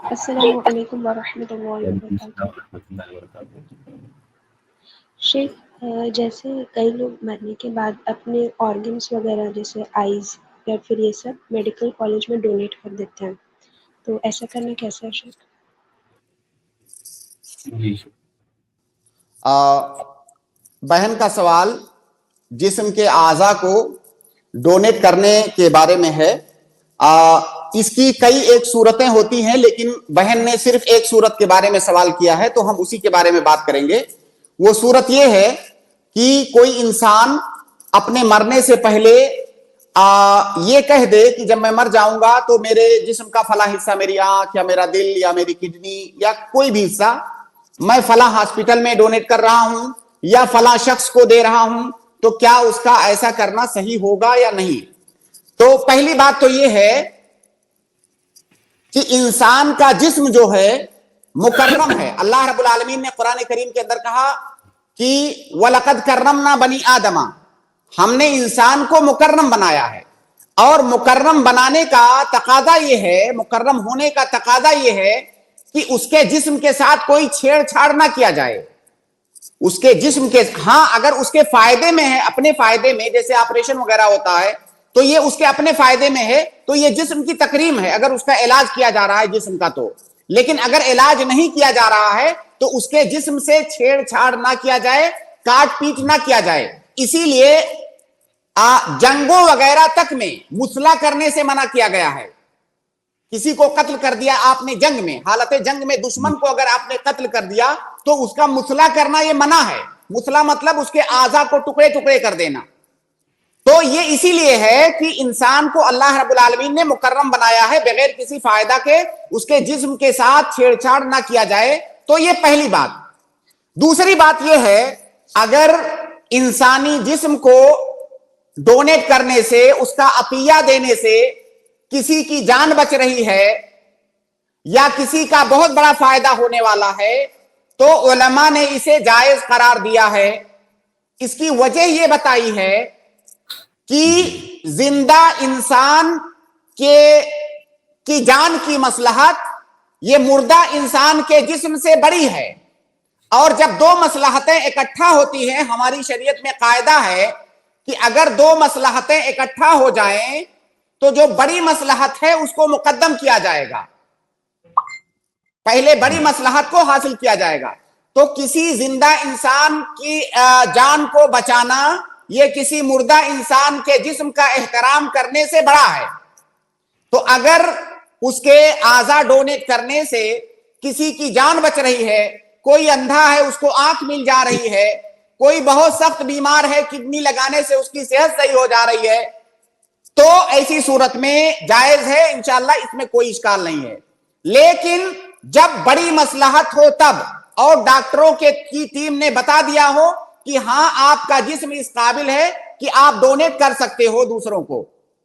السلام علیکم ورحمۃ اللہ وعلیکم وبرکاتہ۔ السلام ورحمۃ اللہ وبرکاتہ۔ شیخ، جیسے کئی لوگ مرنے کے بعد اپنے آرگنس وغیرہ جیسے آئیز یا پھر یہ سب میڈیکل کالج میں ڈونیٹ کر دیتے ہیں، تو ایسا کرنا کیسا ہے شیخ؟ جی بہن کا سوال جسم کے اعضاء کو ڈونیٹ کرنے کے بارے میں ہے۔ اس کی کئی ایک صورتیں ہوتی ہیں، لیکن بہن نے صرف ایک صورت کے بارے میں سوال کیا ہے تو ہم اسی کے بارے میں بات کریں گے۔ وہ صورت یہ ہے کہ کوئی انسان اپنے مرنے سے پہلے یہ کہہ دے کہ جب میں مر جاؤں گا تو میرے جسم کا فلاں حصہ، میری آنکھ یا میرا دل یا میری کڈنی یا کوئی بھی حصہ میں فلاں ہاسپٹل میں ڈونیٹ کر رہا ہوں یا فلاں شخص کو دے رہا ہوں، تو کیا اس کا ایسا کرنا صحیح ہوگا یا نہیں؟ تو پہلی بات تو یہ ہے کہ انسان کا جسم جو ہے مکرم ہے۔ اللہ رب العالمین نے قرآن کریم کے اندر کہا کہ وَلَقَدْ كَرَّمْنَا بَنِي آدَمَ، ہم نے انسان کو مکرم بنایا ہے، اور مکرم بنانے کا تقاضا یہ ہے، مکرم ہونے کا تقاضا یہ ہے کہ اس کے جسم کے ساتھ کوئی چھیڑ چھاڑ نہ کیا جائے۔ اس کے جسم کے ہاں اگر اس کے فائدے میں ہے، اپنے فائدے میں، جیسے آپریشن وغیرہ ہوتا ہے تو یہ اس کے اپنے فائدے میں ہے، تو یہ جسم کی تکریم ہے اگر اس کا علاج کیا جا رہا ہے جسم کا تو۔ لیکن اگر علاج نہیں کیا جا رہا ہے تو اس کے جسم سے چھیڑ چھاڑ نہ کیا جائے، کاٹ پیٹ نہ کیا جائے۔ اسی لیے جنگوں وغیرہ تک میں مسلح کرنے سے منع کیا گیا ہے۔ کسی کو قتل کر دیا آپ نے جنگ میں، حالت جنگ میں دشمن کو اگر آپ نے قتل کر دیا تو اس کا مسلح کرنا یہ منع ہے۔ مسلح مطلب اس کے اعضاء کو ٹکڑے ٹکڑے کر دینا۔ تو یہ اسی لیے ہے کہ انسان کو اللہ رب العالمین نے مکرم بنایا ہے، بغیر کسی فائدہ کے اس کے جسم کے ساتھ چھیڑ چھاڑ نہ کیا جائے۔ تو یہ پہلی بات۔ دوسری بات یہ ہے، اگر انسانی جسم کو ڈونیٹ کرنے سے، اس کا عطیہ دینے سے کسی کی جان بچ رہی ہے یا کسی کا بہت بڑا فائدہ ہونے والا ہے تو علماء نے اسے جائز قرار دیا ہے۔ اس کی وجہ یہ بتائی ہے کہ زندہ انسان کی جان کی مصلحت یہ مردہ انسان کے جسم سے بڑی ہے، اور جب دو مصلحتیں اکٹھا ہوتی ہیں، ہماری شریعت میں قاعدہ ہے کہ اگر دو مصلحتیں اکٹھا ہو جائیں تو جو بڑی مصلحت ہے اس کو مقدم کیا جائے گا، پہلے بڑی مصلحت کو حاصل کیا جائے گا۔ تو کسی زندہ انسان کی جان کو بچانا یہ کسی مردہ انسان کے جسم کا احترام کرنے سے بڑا ہے۔ تو اگر اس کے اعضاء ڈونیٹ کرنے سے کسی کی جان بچ رہی ہے، کوئی اندھا ہے اس کو آنکھ مل جا رہی ہے، کوئی بہت سخت بیمار ہے کڈنی لگانے سے اس کی صحت صحیح ہو جا رہی ہے، تو ایسی صورت میں جائز ہے، انشاءاللہ اس میں کوئی اشکال نہیں ہے۔ لیکن جب بڑی مصلحت ہو تب، اور ڈاکٹروں کی ٹیم نے بتا دیا ہو کہ ہاں آپ کا جسم اس قابل ہے کہ آپ ڈونیٹ کر سکتے ہو دوسروں کو،